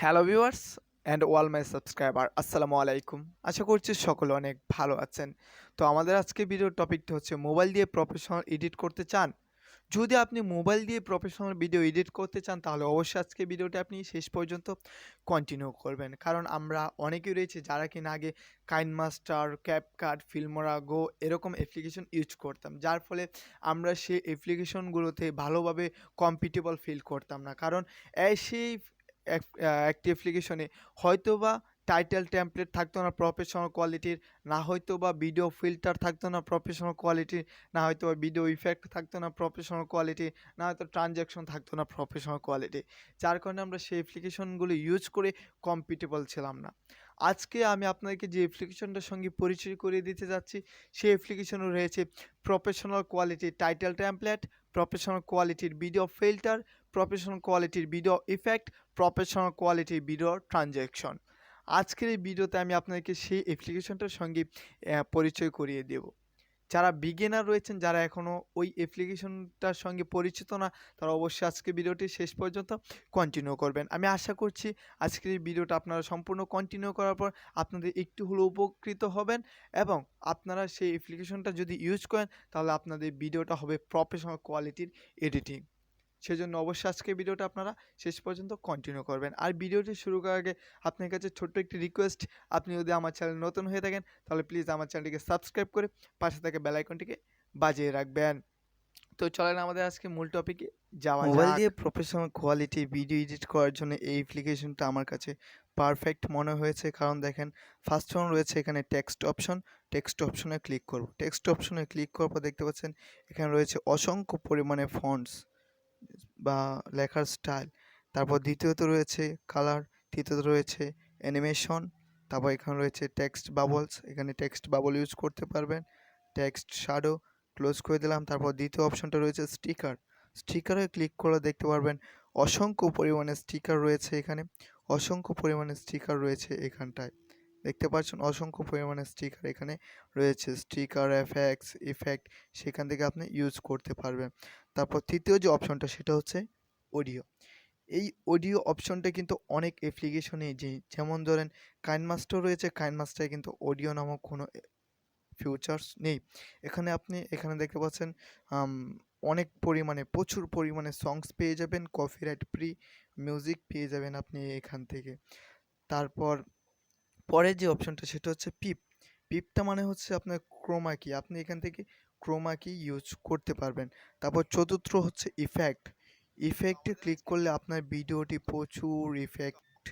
Hello viewers and all my subscriber আসসালামু আলাইকুম। আশা করছি সকলে অনেক ভালো আছেন। তো আমাদের আজকে ভিডিওর টপিকটা হচ্ছে মোবাইল দিয়ে প্রফেশনাল এডিট করতে চান? যদি আপনি মোবাইল দিয়ে প্রফেশনাল ভিডিও এডিট করতে চান তাহলে অবশ্যই আজকে ভিডিওটা আপনি শেষ পর্যন্ত কন্টিনিউ করবেন। কারণ আমরা অনেকেই রয়েছে যারা কিনা আগে কাইনমাস্টার, ক্যাপকাট, ফিল্মোরা, গো এরকম অ্যাপ্লিকেশন ইউজ করতাম। যার ফলে আমরা সেই অ্যাপ্লিকেশনগুলোতে ভালোভাবে কমফর্টেবল ফিল করতাম না। কারণ সেই একটি অ্যাপ্লিকেশনে হয়তোবা টাইটেল টেমপ্লেট থাকতো না প্রফেশনাল কোয়ালিটির, না হয়তোবা ভিডিও ফিল্টার থাকতো না প্রফেশনাল কোয়ালিটির, না হয়তোবা ভিডিও ইফেক্ট থাকতো না প্রফেশনাল কোয়ালিটি, না হয়তো ট্রানজ্যাকশন থাকতো না প্রফেশনাল কোয়ালিটি। যার কারণে আমরা সেই অ্যাপ্লিকেশনগুলো ইউজ করে কমফর্টেবল ছিলাম না। আজকে আমি আপনাদেরকে যে অ্যাপ্লিকেশনটার সঙ্গে পরিচয় করিয়ে দিতে যাচ্ছি, সেই অ্যাপ্লিকেশনে রয়েছে প্রফেশনাল কোয়ালিটির টাইটেল টেমপ্লেট, প্রফেশনাল কোয়ালিটির ভিডিও ফিল্টার, প্রফেশনাল কোয়ালিটির ভিডিও ইফেক্ট, প্রফেশনাল কোয়ালিটির ভিডিও ট্রানজ্যাকশন। আজকের এই ভিডিওতে আমি আপনাদেরকে সেই অ্যাপ্লিকেশনটার সঙ্গে পরিচয় করিয়ে দেব। যারা বিগিনার রয়েছেন, যারা এখনও ওই অ্যাপ্লিকেশনটার সঙ্গে পরিচিত না, তারা অবশ্যই আজকের ভিডিওটি শেষ পর্যন্ত কন্টিনিউ করবেন। আমি আশা করছি আজকের এই ভিডিওটা আপনারা সম্পূর্ণ কন্টিনিউ করার পর আপনাদের একটু হলেও উপকৃত হবেন এবং আপনারা সেই অ্যাপ্লিকেশনটা যদি ইউজ করেন তাহলে আপনাদের ভিডিওটা হবে প্রফেশনাল কোয়ালিটির এডিটিং। সেজন্য অবশ্যই আজকের ভিডিওটা আপনারা শেষ পর্যন্ত কন্টিনিউ করবেন। আর ভিডিওটি শুরু করার আগে আপনার কাছে ছোট্ট একটি রিকোয়েস্ট, আপনি যদি আমার চ্যানেল নতুন হয়ে থাকেন তাহলে প্লিজ আমার চ্যানেলটিকে সাবস্ক্রাইব করে পাশে থাকা বেল আইকনটিকে বাজিয়ে রাখবেন। তো চলেন আমাদের আজকে মূল টপিকে যাওয়া যাক। মোবাইল দিয়ে প্রফেশনাল কোয়ালিটি ভিডিও এডিট করার জন্য এই অ্যাপ্লিকেশনটা আমার কাছে পারফেক্ট মনে হয়েছে। কারণ দেখেন, ফার্স্ট ওয়ান রয়েছে এখানে টেক্সট অপশন। টেক্সট অপশনে ক্লিক করব। টেক্সট অপশনে ক্লিক করার পর দেখতে পাচ্ছেন এখানে রয়েছে অসংখ্য পরিমাণে ফন্টস বা লেখার স্টাইল। তারপর দ্বিতীয়ত রয়েছে কালার, তৃতীয়ত রয়েছে অ্যানিমেশন, তারপর এখানে রয়েছে টেক্সট বাবলস, এখানে টেক্সট বাবল ইউজ করতে পারবেন। টেক্সট শ্যাডো ক্লোজ করে দিলাম। তারপর দ্বিতীয় অপশনটা রয়েছে স্টিকার। স্টিকারে ক্লিক করলে দেখতে পারবেন অসংখ্য পরিমাণে স্টিকার রয়েছে এখানে। অসংখ্য পরিমাণে স্টিকার রয়েছে এখানটায়। দেখতে পাচ্ছেন অসংখ্য পরিমাণে স্টিকার এখানে রয়েছে। স্টিকার এফএক্স ইফেক্ট সেখান থেকে আপনি ইউজ করতে পারবেন। তারপর তৃতীয় যে অপশনটা সেটা হচ্ছে অডিও। এই অডিও অপশনটা কিন্তু অনেক অ্যাপ্লিকেশনে যেমন ধরেন কাইনমাস্টার রয়েছে, কাইনমাস্টারে কিন্তু অডিও নামক কোনো ফিউচার্স নেই। এখানে দেখতে পাচ্ছেন অনেক পরিমাণে প্রচুর পরিমাণে সংস পেয়ে যাবেন, কপিরাইট ফ্রি মিউজিক পেয়ে যাবেন আপনি এখান থেকে। তারপর পরের যে অপশনটা সেটা হচ্ছে পিপ। পিপটা মানে হচ্ছে আপনার ক্রোমা কি, আপনি এখান থেকে ক্রোমা কি ইউজ করতে পারবেন। তারপর চতুর্থ হচ্ছে ইফেক্ট। ইফেক্টে ক্লিক করলে আপনার ভিডিওটি প্রচুর ইফেক্ট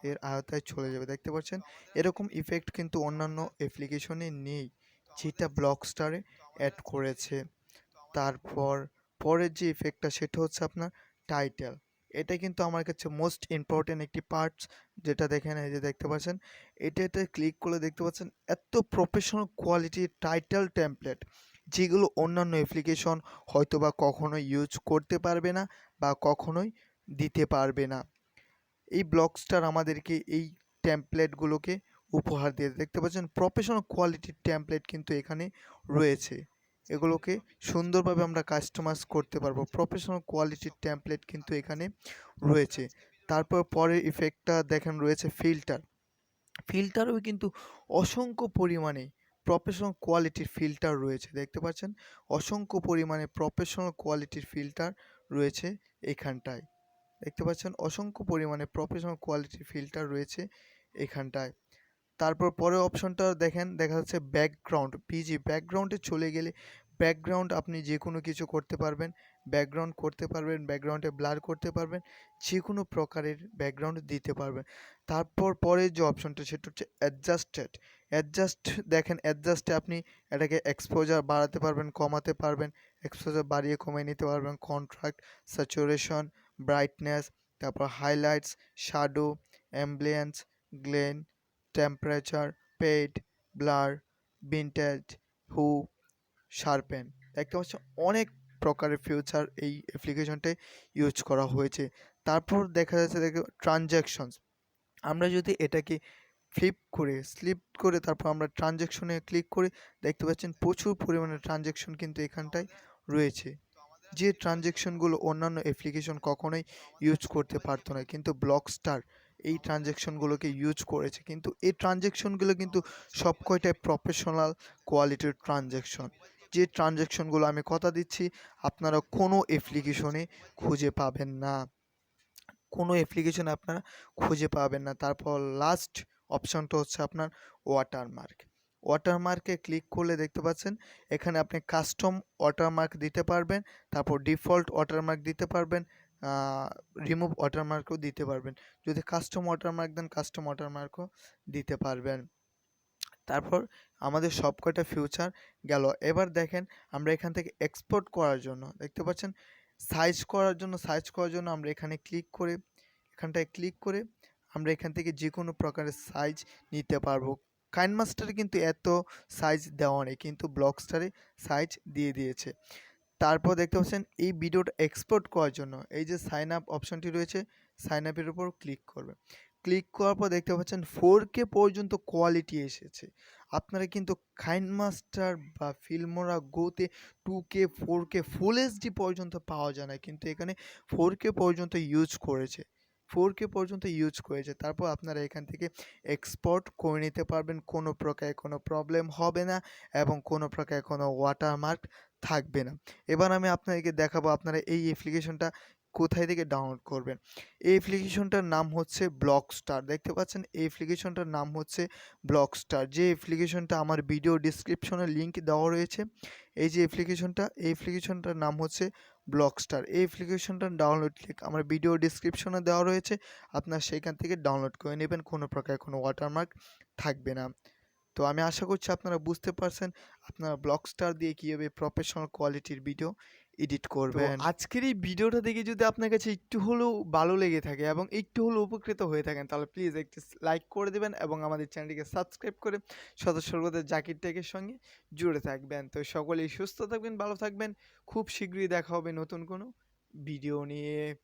এর আওতায় চলে যাবে। দেখতে পাচ্ছেন এরকম ইফেক্ট কিন্তু অন্যান্য অ্যাপ্লিকেশনে নেই, যেটা ব্লকস্টারে অ্যাড করেছে। তারপর পরের যে ইফেক্টটা সেটা হচ্ছে আপনার টাইটেল। এটা কিন্তু আমার কাছে মোস্ট ইম্পর্টেন্ট একটি পার্টস, যেটা দেখেন এই যে দেখতে পাচ্ছেন এটাতে ক্লিক করলে দেখতে পাচ্ছেন এত প্রফেশনাল কোয়ালিটির টাইটেল টেমপ্লেট, যেগুলো অন্যান্য অ্যাপ্লিকেশন হয়তোবা কখনোই ইউজ করতে পারবে না বা কখনোই দিতে পারবে না। এই ব্লকস্টার আমাদেরকে এই টেমপ্লেটগুলোকে উপহার দিয়ে দেখতে পাচ্ছেন প্রফেশনাল কোয়ালিটির টেমপ্লেট কিন্তু এখানে রয়েছে। এগুলোকে সুন্দরভাবে আমরা কাস্টমাইজ করতে পারবো। প্রফেশনাল কোয়ালিটির টেমপ্লেট কিন্তু এখানে রয়েছে। তারপর পরের ইফেক্টটা দেখেন রয়েছে ফিল্টার। ফিল্টারও কিন্তু অসংখ্য পরিমাণে প্রফেশনাল কোয়ালিটির ফিল্টার রয়েছে। দেখতে পাচ্ছেন অসংখ্য পরিমাণে প্রফেশনাল কোয়ালিটির ফিল্টার রয়েছে এখানটায়। দেখতে পাচ্ছেন অসংখ্য পরিমাণে প্রফেশনাল কোয়ালিটির ফিল্টার রয়েছে এখানটায়। তারপর পরের অপশনটা দেখেন, দেখা যাচ্ছে ব্যাকগ্রাউন্ড পিজি। ব্যাকগ্রাউন্ডে চলে গেলে ব্যাকগ্রাউন্ড আপনি যে কোনো কিছু করতে পারবেন, ব্যাকগ্রাউন্ড করতে পারবেন, ব্যাকগ্রাউন্ডে ব্লার করতে পারবেন, যে কোনো প্রকারের ব্যাকগ্রাউন্ড দিতে পারবেন। তারপর পরের যে অপশনটা সেটা হচ্ছে অ্যাডজাস্টেড। দেখেন অ্যাডজাস্টে আপনি এটাকে এক্সপোজার বাড়াতে পারবেন, কমাতে পারবেন, এক্সপোজার বাড়িয়ে কমিয়ে নিতে পারবেন, কন্ট্রাক্ট, স্যাচুরেশন, ব্রাইটনেস, তারপর হাইলাইটস, শ্যাডো, অ্যাম্বিয়েন্স, গ্লেন, temperature, fade, blur, vintage, hue, sharpen. দেখতে পাচ্ছেন অনেক প্রকারের ফিচার এই অ্যাপ্লিকেশনটায় ইউজ করা হয়েছে। তারপর দেখা যাচ্ছে ট্রানজ্যাকশনস। আমরা যদি এটাকে স্লিপ করে তারপর আমরা ট্রানজ্যাকশনে ক্লিক করে দেখতে পাচ্ছেন প্রচুর পরিমাণে ট্রানজ্যাকশন কিন্তু এখানটায় রয়েছে, যে ট্রানজ্যাকশনগুলো অন্যান্য অ্যাপ্লিকেশন কখনোই ইউজ করতে পারতো না, কিন্তু ব্লকস্টার এই ট্রানজ্যাকশনগুলোকে ইউজ করেছে, কিন্তু এই ট্রানজ্যাকশনগুলো কিন্তু সব কয়টাই প্রফেশনাল কোয়ালিটির ট্রানজ্যাকশন। যে ট্রানজ্যাকশনগুলো আমি কথা দিচ্ছি আপনারা কোনো অ্যাপ্লিকেশনে খুঁজে পাবেন না, কোনো অ্যাপ্লিকেশনে আপনারা খুঁজে পাবেন না। তারপর লাস্ট অপশনটা হচ্ছে আপনার ওয়াটারমার্ক। ওয়াটারমার্কে ক্লিক করলে দেখতে পাচ্ছেন এখানে আপনি কাস্টম ওয়াটারমার্ক দিতে পারবেন, তারপর ডিফল্ট ওয়াটারমার্ক দিতে পারবেন, রিমুভ ওয়াটারমার্কও দিতে পারবেন। যদি কাস্টম ওয়াটারমার্ক দেন কাস্টম ওয়াটারমার্কও দিতে পারবেন। তারপর আমাদের সবকটা ফিউচার গেল। এবার দেখেন আমরা এখান থেকে এক্সপোর্ট করার জন্য দেখতে পাচ্ছেন সাইজ করার জন্য আমরা এখানে এখানটায় ক্লিক করে আমরা এখান থেকে যে কোনো প্রকারের সাইজ নিতে পারবো। কাইনমাস্টারে কিন্তু এত সাইজ দেওয়া নেই, কিন্তু ব্লকস্টারে সাইজ দিয়ে দিয়েছে। তারপর দেখতে পাচ্ছেন এই ভিডিওটা এক্সপোর্ট করার জন্য এই যে সাইন আপ অপশনটি রয়েছে, সাইন আপের উপর ক্লিক করবেন। ক্লিক করার পর দেখতে পাচ্ছেন 4K পর্যন্ত কোয়ালিটি এসেছে। আপনারা কিন্তু কাইনমাস্টার বা ফিল্মোরা গোতে 2K 4K ফুল এইচডি পর্যন্ত পাওয়া যায় না, কিন্তু এখানে 4K পর্যন্ত ইউজ করেছে, 4K পর্যন্ত ইউজ করেছে। তারপর আপনারা এখান থেকে এক্সপোর্ট করে নিতে পারবেন, কোনো প্রকার কোনো প্রবলেম হবে না এবং কোনো প্রকার কোনো ওয়াটারমার্ক থাকবে না। এবার আমি আপনাদেরকে দেখাবো আপনারা এই অ্যাপ্লিকেশনটা কোথায় থেকে ডাউনলোড করবেন। এই অ্যাপ্লিকেশনটার নাম হচ্ছে ব্লকস্টার। দেখতে পাচ্ছেন এই অ্যাপ্লিকেশনটার নাম হচ্ছে ব্লকস্টার, যে অ্যাপ্লিকেশনটা আমার ভিডিও ডিসক্রিপশনে লিঙ্ক দেওয়া রয়েছে। এই যে এই অ্যাপ্লিকেশনটার নাম হচ্ছে ব্লকস্টার। এই অ্যাপ্লিকেশনটার ডাউনলোড লিঙ্ক আমার ভিডিও ডিসক্রিপশনে দেওয়া রয়েছে, আপনার সেইখান থেকে ডাউনলোড করে নেবেন, কোনো প্রকার কোনো ওয়াটারমার্ক থাকবে না। তো আমি আশা করছি আপনারা বুঝতে পারছেন আপনারা ব্লকস্টার দিয়ে কীভাবে প্রফেশনাল কোয়ালিটির ভিডিও এডিট করবেন। আজকের এই ভিডিওটা দেখে যদি আপনার কাছে একটু হলেও ভালো লেগে থাকে এবং একটু হলেও উপকৃত হয়ে থাকেন, তাহলে প্লিজ একটি লাইক করে দেবেন এবং আমাদের চ্যানেলটিকে সাবস্ক্রাইব করে সর্বদা জাকির টেকের সঙ্গে জুড়ে থাকবেন। তো সকলেই সুস্থ থাকবেন, ভালো থাকবেন। খুব শীঘ্রই দেখা হবে নতুন কোনো ভিডিও নিয়ে।